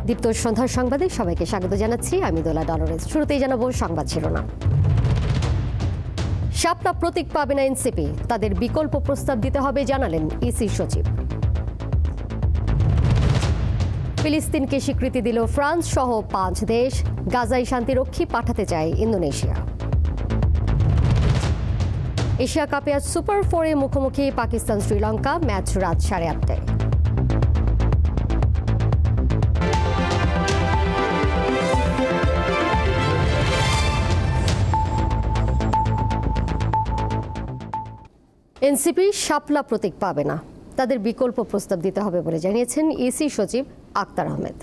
দীপ্ত সন্ধ্যার সংবাদে সবাইকে স্বাগত জানাচ্ছি। আমি দোলা ডলরেস। শুরুতেই জানাবো সংবাদ শিরোনাম। শাপলা প্রতীক পাবে না এনসিপি, তাদের বিকল্প প্রস্তাব দিতে হবে জানালেন ইসি সচিব। ফিলিস্তিনকে স্বীকৃতি দিল ফ্রান্স সহ 5 দেশ। গাজায় শান্তিরক্ষী পাঠাতে চায় ইন্দোনেশিয়া। এশিয়া কাপে আজ সুপার 4-এ মুখোমুখি পাকিস্তান শ্রীলঙ্কা, ম্যাচ রাত 8:30টায়। এনসিপি শাপলা প্রতীক পাবে না, তাদের বিকল্প প্রস্তাব দিতে হবে বলে জানিয়েছেন ইসি সচিব আক্তার আহমেদ।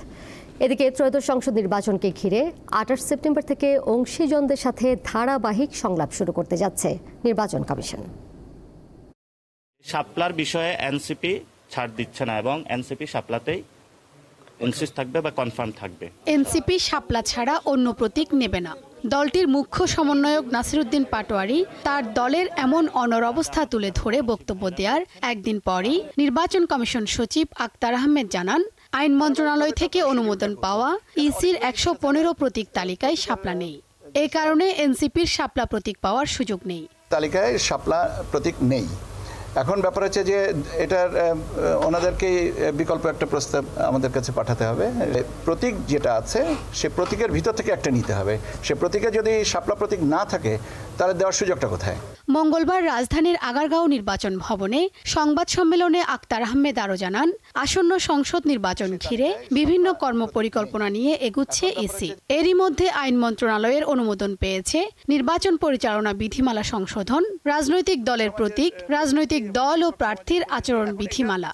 এদিকে ত্রয়োদশ সংসদ নির্বাচনকে ঘিরে 28 সেপ্টেম্বর থেকে অংশীজনদের সাথে ধারাবাহিক সংলাপ শুরু করতে যাচ্ছে নির্বাচন কমিশন। শাপলার বিষয়ে এনসিপি ছাড় দিচ্ছে না এবং এনসিপি শাপলাতেই ইনসিস্ট থাকবে বা কনফার্ম থাকবে। এনসিপি শাপলা ছাড়া অন্য প্রতীক নেবে না। দলটির মুখ্য সমন্বয়ক নাসিরউদ্দিন পাটোয়ারি তার দলের এমন অনর অবস্থা তুলে ধরে বক্তব্য দেওয়ার একদিন পরই নির্বাচন কমিশন সচিব আক্তার আহমেদ জানান, আইন মন্ত্রণালয় থেকে অনুমোদন পাওয়া ইসির 115 প্রতীক তালিকায় শাপলা নেই। এই কারণে এনসিপির শাপলা প্রতীক পাওয়ার সুযোগ নেই। তালিকায় শাপলা প্রতীক নেই। এখন ব্যাপার হচ্ছে যে এটার ওনাদেরকে বিকল্প একটা প্রস্তাব আমাদের কাছে পাঠাতে হবে। প্রতীক যেটা আছে সে প্রতীকের ভিতর থেকে একটা নিতে হবে। সে প্রতীকে যদি শাপলা প্রতীক না থাকে তাহলে দেওয়ার সুযোগটা কোথায়? মঙ্গলবার রাজধানীর আগারগাঁও নির্বাচন ভবনে সংবাদ সম্মেলনে আক্তার আহমেদ আরও জানান, আসন্ন সংসদ নির্বাচন ঘিরে বিভিন্ন কর্মপরিকল্পনা নিয়ে এগুচ্ছে ইসি। এরই মধ্যে আইন মন্ত্রণালয়ের অনুমোদন পেয়েছে নির্বাচন পরিচালনা বিধিমালা সংশোধন, রাজনৈতিক দলের প্রতীক, রাজনৈতিক দল ও প্রার্থীর আচরণ বিধিমালা।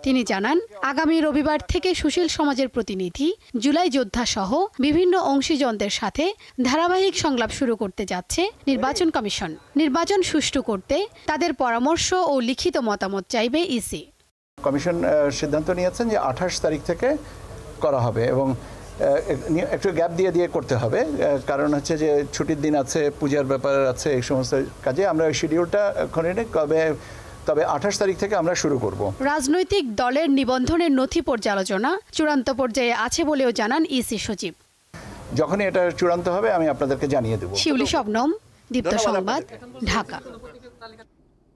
তিনি জানান, আগামী রবিবার থেকে সুশীল সমাজের প্রতিনিধি, জুলাই যোদ্ধা সহ বিভিন্ন অংশীজনদের সাথে ধারাবাহিক সংলাপ শুরু করতে যাচ্ছে নির্বাচন কমিশন। নির্বাচন সুষ্ঠু করতে তাদের পরামর্শ ও লিখিত মতামত চাইবে ইসি। কমিশন সিদ্ধান্ত নিয়েছেন যে 28 তারিখ থেকে করা হবে এবং একটু গ্যাপ দিয়ে করতে হবে, কারণ হচ্ছে যে ছুটির দিন আছে, পূজার ব্যাপার আছে, এই সমস্ত কাজে আমরা ওই শিডিউলটা করে নিই। তবে 28 তারিখ থেকে আমরা শুরু করব। রাজনৈতিক দলের নিবন্ধনের নথি পর্যালোচনা চূড়ান্ত পর্যায়ে আছে বলেও জানান ইসি সচিব। যখনই এটা চূড়ান্ত হবে আমি আপনাদেরকে জানিয়ে দেব। শিউলি শবনম, দীপ্ত সংবাদ, ঢাকা।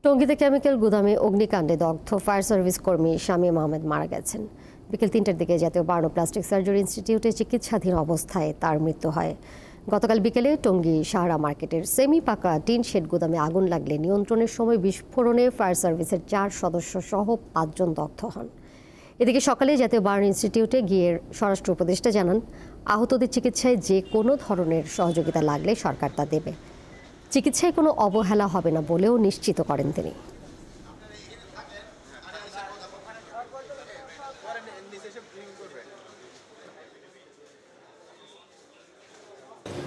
টঙ্গীতে কেমিক্যাল গুদামে অগ্নিকাণ্ডে দগ্ধ ফায়ার সার্ভিস কর্মী শামীম আহমেদ মারা গেছেন। বিকেল 3টার দিকে জাতীয় বার্নোপ্লাস্টিক সার্জারি ইনস্টিটিউটে চিকিৎসাধীন অবস্থায় তার মৃত্যু হয়। গতকাল বিকেলে টঙ্গী সাহারা মার্কেটের সেমি পাকা টিন শেড গুদামে আগুন লাগলে নিয়ন্ত্রণের সময় বিস্ফোরণে ফায়ার সার্ভিসের 4 সদস্য সহ 5 জন দগ্ধ হন। এদিকে সকালে জাতীয় বার্ন ইনস্টিটিউটে গিয়ে স্বরাষ্ট্র উপদেষ্টা জানান, আহতদের চিকিৎসায় যে কোনো ধরনের সহযোগিতা লাগলে সরকার তা দেবে। চিকিৎসায় কোনো অবহেলা হবে না বলেও নিশ্চিত করেন তিনি।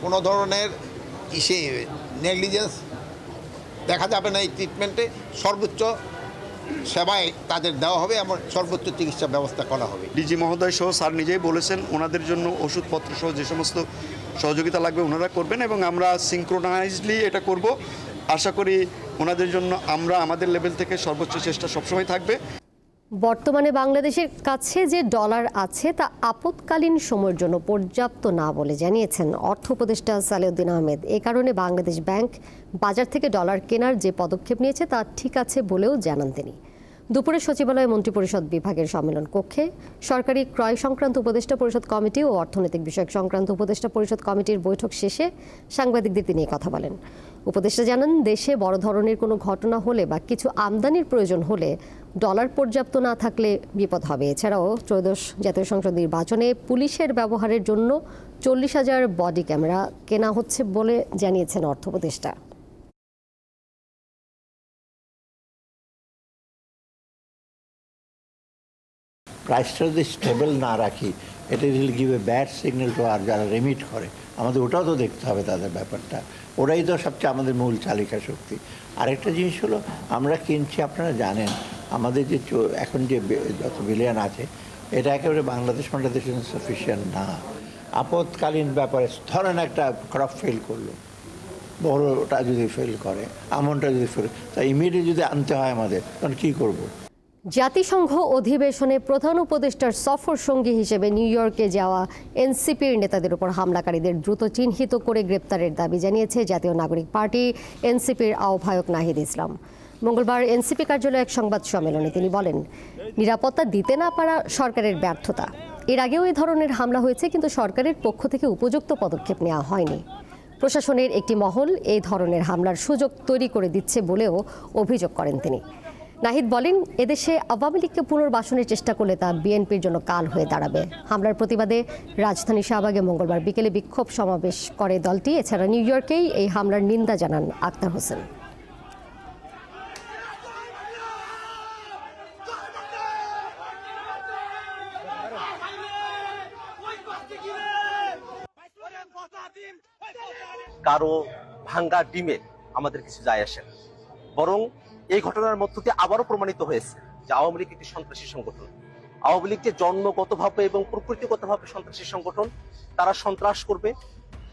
কোনো ধরনের নেগলিজেন্স দেখা যাবে না। এই ট্রিটমেন্টে সর্বোচ্চ সেবায় তাদের দেওয়া হবে, এমন সর্বোচ্চ চিকিৎসা ব্যবস্থা করা হবে। ডিজি মহোদয় সহ স্যার নিজেই বলেছেন ওনাদের জন্য ওষুধপত্র সহ যে সমস্ত সহযোগিতা লাগবে ওনারা করবেন এবং আমরা সিঙ্ক্রোনাইজলি এটা করব। আশা করি ওনাদের জন্য আমরা আমাদের লেভেল থেকে সর্বোচ্চ চেষ্টা সবসময় থাকবে। বর্তমানে বাংলাদেশের কাছে যে ডলার আছে তা আপৎকালীন সময়ের জন্য পর্যাপ্ত না বলে জানিয়েছেন অর্থ উপদেষ্টা সালেউদ্দিন আহমেদ। এ কারণে বাংলাদেশ ব্যাংক বাজার থেকে ডলার কেনার যে পদক্ষেপ নিয়েছে তা ঠিক আছে বলেও জানান তিনি। দুপুরে সচিবালয়ে মন্ত্রিপরিষদ বিভাগের সম্মেলন কক্ষে সরকারি ক্রয় সংক্রান্ত উপদেষ্টা পরিষদ কমিটি ও অর্থনৈতিক বিষয়ক সংক্রান্ত উপদেষ্টা পরিষদ কমিটির বৈঠক শেষে সাংবাদিকদের তিনি কথা বলেন। উপদেষ্টা জানান, দেশে বড় ধরনের কোনো ঘটনা হলে বা কিছু আমদানির প্রয়োজন হলে ডলার পর্যাপ্ত না থাকলে বিপদ হবে। এছাড়াও ত্রয়োদশ জাতীয় সংসদ নির্বাচনে পুলিশের ব্যবহারের জন্য 40,000 বডি ক্যামেরা কেনা হচ্ছে বলে জানিয়েছেন অর্থ উপদেষ্টা। প্রাইসটা যদি স্টেবল না রাখি, এটা will give a bad signal to আর যারা রেমিট করে। আমাদের ওটাও তো দেখতে হবে তাদের ব্যাপারটা। ওরাই তো সবচেয়ে আমাদের মূল চালিকা শক্তি। আরেকটা জিনিস হলো, আমরা কিনছি, আপনারা জানেন আমাদের যে এখন যে যত বিলিয়ন আছে এটা একেবারে বাংলাদেশ সাফিসিয়েন্ট না। আপৎকালীন ব্যাপারে ধরেন একটা ক্রপ ফেল করলো, বড়টা যদি ফেল করে, আমনটা যদি ফেল, তা ইমিডিয়েট যদি আনতে হয় আমাদের, তখন কী করবো? জাতিসংঘ অধিবেশনে প্রধান উপদেষ্টার সফর সঙ্গী হিসেবে নিউ ইয়র্কে যাওয়া এনসিপির নেতাদের উপর হামলাকারীদের দ্রুত চিহ্নিত করে গ্রেপ্তারের দাবি জানিয়েছে জাতীয় নাগরিক পার্টি এনসিপির আহ্বায়ক নাহিদ ইসলাম। মঙ্গলবার এনসিপি কার্যালয়ে এক সংবাদ সম্মেলনে তিনি বলেন, নিরাপত্তা দিতে না পারা সরকারের ব্যর্থতা। এর আগেও এই ধরনের হামলা হয়েছে, কিন্তু সরকারের পক্ষ থেকে উপযুক্ত পদক্ষেপ নেওয়া হয়নি। প্রশাসনের একটি মহল এই ধরনের হামলার সুযোগ তৈরি করে দিচ্ছে বলেও অভিযোগ করেন তিনি। নাহিদ বলেন, এদেশে আওয়ামী লীগকে পুনর্বাসনের চেষ্টা করলে তা বিএনপির জন্য কাল হয়ে দাঁড়াবে। হামলার প্রতিবাদে রাজধানী শাহবাগে মঙ্গলবার বিকেলে বিক্ষোভ সমাবেশ করে দলটি। এছাড়া নিউ ইয়র্কেই এই হামলার নিন্দা জানান আক্তার হোসেন। কারো ভাঙ্গা ডিমে আমাদের কিছু যায় আসে না, বরং এই ঘটনার মধ্য দিয়ে আবারও প্রমাণিত হয়েছে যে আওয়ামী লীগ একটি সন্ত্রাসী সংগঠন। আওয়ামী লীগ যে জন্মগতভাবে এবং প্রকৃতিগতভাবে সন্ত্রাসী সংগঠন, তারা সন্ত্রাস করবে।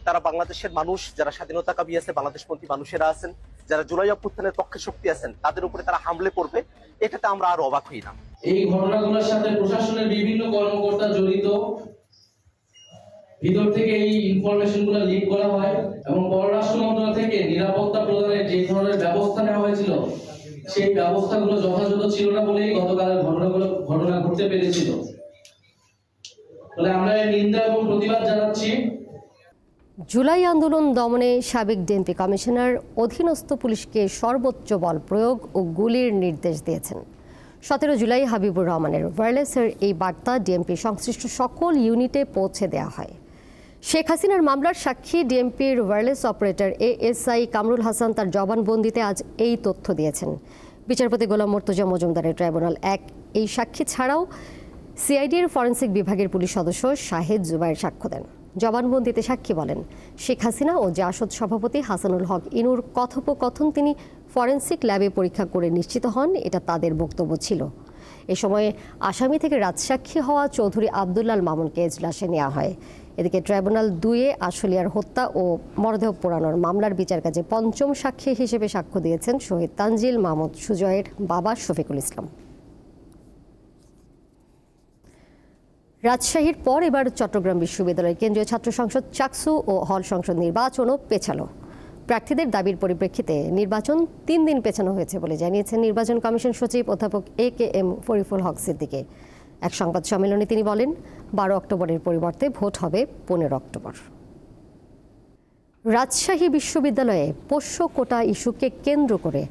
তারা বাংলাদেশের মানুষ, যারা স্বাধীনতাকামী আছে, বাংলাদেশপন্থী মানুষেরা আছেন, যারা জুলাই অভ্যুত্থানের পক্ষে শক্তি আছেন, তাদের উপরে তারা হামলে করবে। এটাতে আমরা আর অবাক হই না। এই ঘটনাগুলোর সাথে প্রশাসনের বিভিন্ন কর্মকর্তা জড়িত, ভিতর থেকে এই ইনফরমেশন গুলো লিক করা হয় এবং পররাষ্ট্র মন্ত্রণালয় থেকে নিরাপত্তা প্রদানের যে ধরনের ব্যবস্থা নেওয়া হয়েছিল, সেই ব্যবস্থাগুলো যথাযথ ছিল না বলেই গতকালের ঘটনা ঘটতে পেরেছিল। তাহলে আমরা এই নিন্দা এবং প্রতিবাদ জানাচ্ছি। জুলাই আন্দোলন দমনে সাবেক ডিএমপি কমিশনার অধীনস্থ পুলিশকে সর্বোচ্চ বল প্রয়োগ ও গুলির নির্দেশ দিয়েছেন। 17 জুলাই হাবিবুর রহমানের ওয়্যারলেসের এই বার্তা ডিএমপি সংশ্লিষ্ট সকল ইউনিটে পৌঁছে দেওয়া হয়। শেখ হাসিনার মামলার সাক্ষী ডিএমপির wireless operator ASI Kamrul Hasan তার জবানবন্দিতে আজ এই তথ্য দিয়েছেন। বিচারপতি গোলাম মুর্তজা মজুমদারের ট্রাইব্যুনাল 1 এই সাক্ষী ছাড়াও সিআইডির ফরেনসিক বিভাগের পুলিশ সদস্য শাহেদ জুবায়ের সাক্ষ্য দেন। জবানবন্দিতে সাক্ষী বলেন, শেখ হাসিনা ও জাসদ সভাপতি হাসানুল হক ইনুর কথোপকথন তিনি ফরেনসিক ল্যাবে পরীক্ষা করে নিশ্চিত হন, এটা তাদের বক্তব্য ছিল। এ সময় আসামি থেকে রাজসাক্ষী হওয়া চৌধুরী আবদুল্লাল মামুনকে এজলাসে নেওয়া হয়। এদিকে ট্রাইব্যুনাল 2-এ আশুলিয়ার হত্যা ও মরদেহ পোড়ানোর মামলার বিচার কাজে পঞ্চম সাক্ষী হিসেবে সাক্ষ্য দিয়েছেন শহীদ তানজিল মাহমুদ সুজয়ের বাবা শফিকুল ইসলাম। রাজশাহীর পর এবার চট্টগ্রাম বিশ্ববিদ্যালয়ের কেন্দ্রীয় ছাত্র সংসদ চাকসু ও হল সংসদ নির্বাচনও পেছালো। প্রার্থীদের দাবির পরিপ্রেক্ষিতে নির্বাচন 3 দিন পেছানো হয়েছে বলে জানিয়েছেন নির্বাচন কমিশন সচিব অধ্যাপক AKM ফরিফুল হক সিদ্দিকী। এক সংবাদ সম্মেলনে তিনি বলেন, 12 অক্টোবরের পরিবর্তে ভোট হবে 15 অক্টোবর। রাজশাহী বিশ্ববিদ্যালয়ে পোষ্য কোটা ইস্যুকে কেন্দ্র করে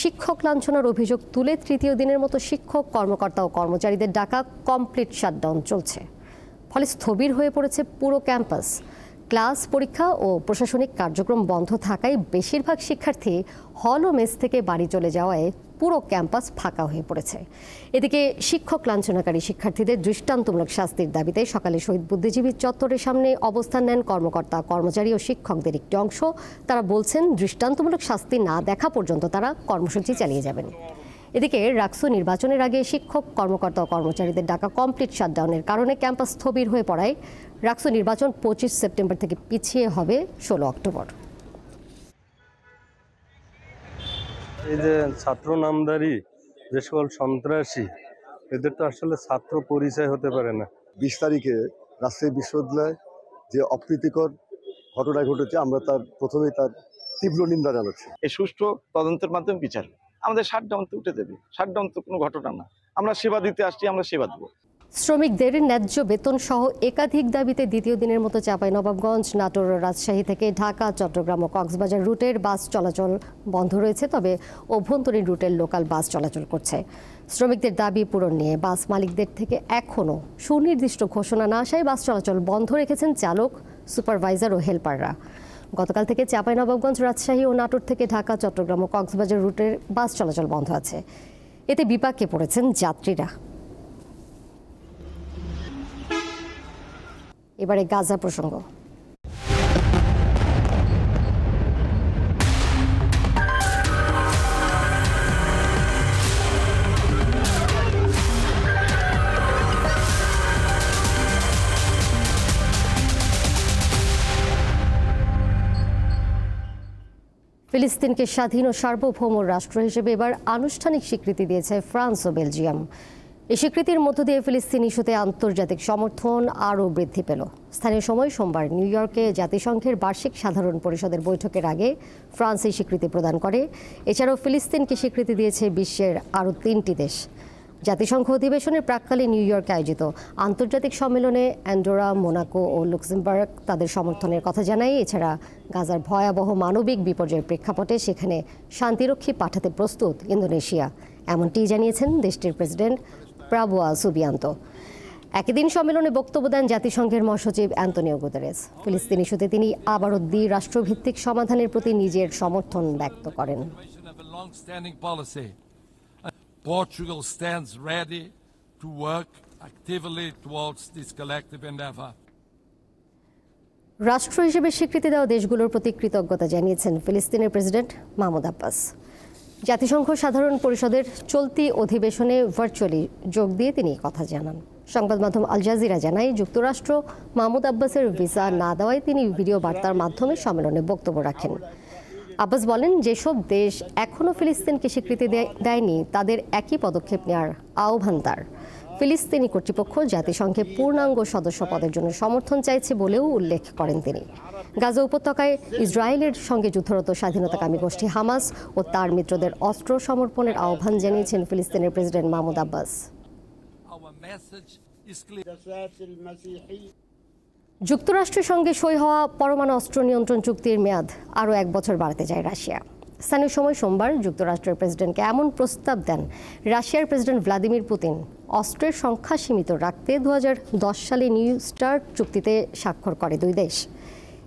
শিক্ষক লাঞ্ছনার অভিযোগ তুলে তৃতীয় দিনের মতো শিক্ষক, কর্মকর্তা ও কর্মচারীদের ডাকা কমপ্লিট শাটডাউন চলছে। ফলে স্থবির হয়ে পড়েছে পুরো ক্যাম্পাস। ক্লাস, পরীক্ষা ও প্রশাসনিক কার্যক্রম বন্ধ থাকায় বেশিরভাগ শিক্ষার্থী হল ও মেস থেকে বাড়ি চলে যাওয়ায় পুরো ক্যাম্পাস ফাঁকা হয়ে পড়েছে। এদিকে শিক্ষক লাঞ্ছনাকারী শিক্ষার্থীদের দৃষ্টান্তমূলক শাস্তির দাবিতে সকালে শহীদ বুদ্ধিজীবী চত্বরের সামনে অবস্থান নেন কর্মকর্তা, কর্মচারী ও শিক্ষকদের একটি অংশ। তারা বলছেন, দৃষ্টান্তমূলক শাস্তি না দেখা পর্যন্ত তারা কর্মসূচি চালিয়ে যাবেন। এদিকে রাকসু নির্বাচনের আগে শিক্ষক, কর্মকর্তা ও কর্মচারীদের ডাকা কমপ্লিট শাটডাউনের কারণে ক্যাম্পাস স্থবির হয়ে পড়ায় রাকসু নির্বাচন 25 সেপ্টেম্বর থেকে পিছিয়ে হবে 16 অক্টোবর। এই যে ছাত্র নামধারী যে সকল সন্ত্রাসী, এদের তো আসলে ছাত্র পরিচয় হতে পারে না। 20 তারিখে রাজশাহী বিশ্ববিদ্যালয়ে যে অপ্রীতিকর ঘটনা ঘটেছে, আমরা প্রথমেই তার তীব্র নিন্দা জানাচ্ছি। এই সুষ্ঠু তদন্তের মাধ্যমে বিচার, আমাদের শাটডাউন তো উঠে দেবে। শাটডাউন তো কোনো ঘটনা না, আমরা সেবা দিতে আসছি, আমরা সেবা দেবো। শ্রমিকদের ন্যায্য বেতন সহ একাধিক দাবিতে দ্বিতীয় দিনের মতো চাঁপাইনবাবগঞ্জ, নাটোর ও রাজশাহী থেকে ঢাকা, চট্টগ্রাম ও কক্সবাজার রুটের বাস চলাচল বন্ধ রয়েছে, তবে অভ্যন্তরীণ রুটের লোকাল বাস চলাচল করছে। শ্রমিকদের দাবি পূরণ নিয়ে বাস মালিকদের থেকে এখনও সুনির্দিষ্ট ঘোষণা না আসায় বাস চলাচল বন্ধ রেখেছেন চালক, সুপারভাইজার ও হেলপাররা। গতকাল থেকে চাঁপাইনবাবগঞ্জ, রাজশাহী ও নাটোর থেকে ঢাকা, চট্টগ্রাম ও কক্সবাজার রুটের বাস চলাচল বন্ধ আছে। এতে বিপাকে পড়েছেন যাত্রীরা। এবারে গাজা প্রসঙ্গ। ফিলিস্তিনকে স্বাধীন ও সার্বভৌম রাষ্ট্র হিসেবে এবার আনুষ্ঠানিক স্বীকৃতি দিয়েছে ফ্রান্স ও বেলজিয়াম। এই স্বীকৃতির মধ্য দিয়ে ফিলিস্তিন ইস্যুতে আন্তর্জাতিক সমর্থন আরও বৃদ্ধি পেল। স্থানীয় সময় সোমবার নিউ ইয়র্কে জাতিসংঘের বার্ষিক সাধারণ পরিষদের বৈঠকের আগে ফ্রান্স এই স্বীকৃতি প্রদান করে। এছাড়াও ফিলিস্তিনকে স্বীকৃতি দিয়েছে বিশ্বের আরও 3টি দেশ। জাতিসংঘ অধিবেশনের প্রাক্কালে নিউ ইয়র্কে আয়োজিত আন্তর্জাতিক সম্মেলনে অ্যান্ডোরা, মোনাকো ও লুক্সেমবার্গ তাদের সমর্থনের কথা জানায়। এছাড়া গাজার ভয়াবহ মানবিক বিপর্যয়ের প্রেক্ষাপটে সেখানে শান্তিরক্ষী পাঠাতে প্রস্তুত ইন্দোনেশিয়া, এমনটি জানিয়েছেন দেশটির প্রেসিডেন্ট প্রাবোয়া সুবিয়ান্তো। একই দিন সম্মেলনে বক্তব্য দেন জাতিসংঘের মহাসচিব অ্যান্তোনিও গুতেরেস। ফিলিস্তিন ইস্যুতে তিনি আবারও দ্বিরাষ্ট্রভিত্তিক সমাধানের প্রতি নিজের সমর্থন ব্যক্ত করেন। Portugal stands ready to work actively towards this collective endeavor. রাষ্ট্র হিসেবে স্বীকৃতি দেওয়া দেশগুলোর প্রতি কৃতজ্ঞতা জানিয়েছেন ফিলিস্তিনের প্রেসিডেন্ট মাহমুদ আব্বাস। জাতিসংঘ সাধারণ পরিষদের চলতি অধিবেশনে ভার্চুয়ালি যোগ দিয়ে তিনি কথা জানান। সংবাদ মাধ্যম আল জাজিরা জানায়, যুক্তরাষ্ট্র মাহমুদ আব্বাসের ভিসা না দেওয়ায় তিনি ভিডিও বার্তার মাধ্যমে সম্মেলনে বক্তব্য রাখেন। আব্বাস বলেন, যেসব দেশ এখনও ফিলিস্তিনকে স্বীকৃতি দেয়নি তাদের একই পদক্ষেপ নেওয়ার আহ্বান তার। ফিলিস্তিনি কর্তৃপক্ষ জাতিসংঘে পূর্ণাঙ্গ সদস্য পদের জন্য সমর্থন চাইছে বলেও উল্লেখ করেন তিনি। গাজা উপত্যকায় ইসরায়েলের সঙ্গে যুদ্ধরত স্বাধীনতাকামী গোষ্ঠী হামাস ও তার মিত্রদের অস্ত্র সমর্পণের আহ্বান জানিয়েছেন ফিলিস্তিনের প্রেসিডেন্ট মাহমুদ আব্বাস। যুক্তরাষ্ট্রের সঙ্গে সই হওয়া পরমাণু অস্ত্র নিয়ন্ত্রণ চুক্তির মেয়াদ আরও 1 বছর বাড়াতে চায় রাশিয়া। স্থানীয় সময় সোমবার যুক্তরাষ্ট্রের প্রেসিডেন্টকে এমন প্রস্তাব দেন রাশিয়ার প্রেসিডেন্ট ভ্লাদিমির পুতিন। অস্ত্রের সংখ্যা সীমিত রাখতে 2010 সালে নিউ স্টার্ট চুক্তিতে স্বাক্ষর করে 2 দেশ।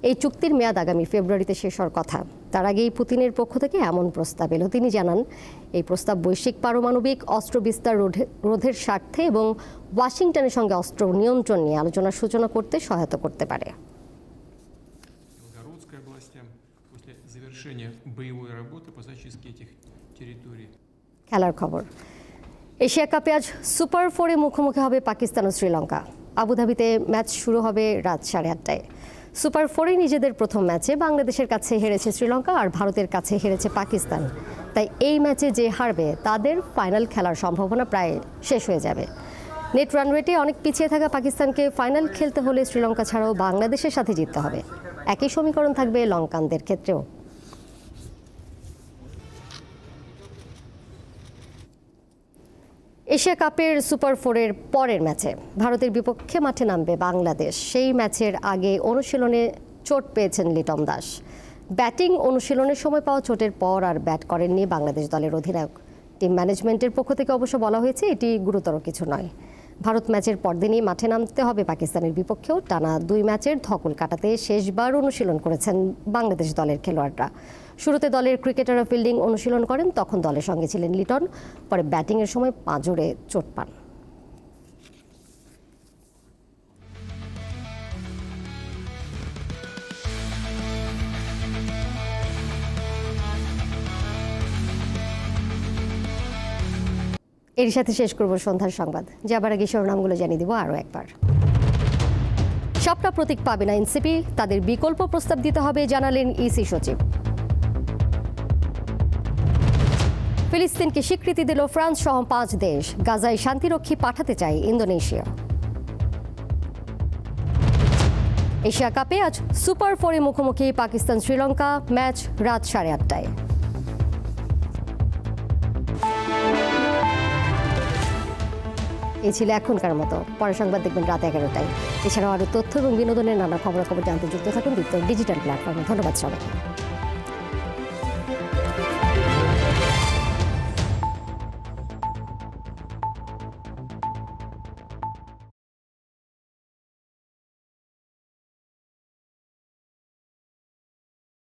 এই চুক্তির মেয়াদ আগামী ফেব্রুয়ারিতে শেষ হওয়ার কথা। তার আগেই পুতিনের পক্ষ থেকে এমন প্রস্তাব এলো। তিনি জানান, এই প্রস্তাব বৈশ্বিক পারমাণবিক অস্ত্র বিস্তার রোধের স্বার্থে এবং ওয়াশিংটনের সঙ্গে অস্ত্র নিয়ন্ত্রণ নিয়ে আলোচনার সূচনা করতে সহায়তা করতে পারে। খেলার খবর। এশিয়া কাপে আজ সুপার 4-এ মুখোমুখি হবে পাকিস্তান ও শ্রীলঙ্কা। আবুধাবিতে ম্যাচ শুরু হবে রাত 8:30টায়। সুপার 4-এ নিজেদের প্রথম ম্যাচে বাংলাদেশের কাছে হেরেছে শ্রীলঙ্কা আর ভারতের কাছে হেরেছে পাকিস্তান। তাই এই ম্যাচে যে হারবে তাদের ফাইনাল খেলার সম্ভাবনা প্রায় শেষ হয়ে যাবে। নেট রান রেটে অনেক পিছিয়ে থাকা পাকিস্তানকে ফাইনাল খেলতে হলে শ্রীলঙ্কা ছাড়াও বাংলাদেশের সাথে জিততে হবে। একই সমীকরণ থাকবে লঙ্কানদের ক্ষেত্রেও। এশিয়া কাপের সুপার 4-এর পরের ম্যাচে ভারতের বিপক্ষে মাঠে নামবে বাংলাদেশ। সেই ম্যাচের আগে অনুশীলনে চোট পেয়েছেন লিটন দাস। ব্যাটিং অনুশীলনের সময় পাওয়া চোটের পর আর ব্যাট করেননি বাংলাদেশ দলের অধিনায়ক। টিম ম্যানেজমেন্টের পক্ষ থেকে অবশ্য বলা হয়েছে এটি গুরুতর কিছু নয়। ভারত ম্যাচের পরদিনই মাঠে নামতে হবে পাকিস্তানের বিপক্ষেও। টানা 2 ম্যাচের ধকল কাটাতে শেষবার অনুশীলন করেছেন বাংলাদেশ দলের খেলোয়াড়রা। শুরুতে দলের ক্রিকেটাররা ফিল্ডিং অনুশীলন করেন, তখন দলের সঙ্গে ছিলেন লিটন। পরে ব্যাটিংয়ের সময় পাঁজরে চোট পান। এর সাথে শেষ করব সন্ধ্যার সংবাদ। যাবার আগে শিরোনামগুলো জানিয়ে দিব আরও একবার। সবটা প্রতীক পাবে না এনসিপি, তাদের বিকল্প প্রস্তাব দিতে হবে জানালেন ইসি সচিব। ফিলিস্তিনকে স্বীকৃতি দিল ফ্রান্স সহ 5 দেশ। গাজায় শান্তিরক্ষী পাঠাতে চায় ইন্দোনেশিয়া। এশিয়া কাপে আজ সুপার 4-এ মুখোমুখি পাকিস্তান শ্রীলঙ্কা, ম্যাচ রাত 8:30টায়। এই ছিল এখনকার মতো। পরের সংবাদ দেখবেন রাত 11টায়। এছাড়াও আরও তথ্য এবং বিনোদনের নানা খবরাখবর জানতে যুক্ত থাকুন দীপ্ত ডিজিটাল প্ল্যাটফর্মে। ধন্যবাদ সবাইকে।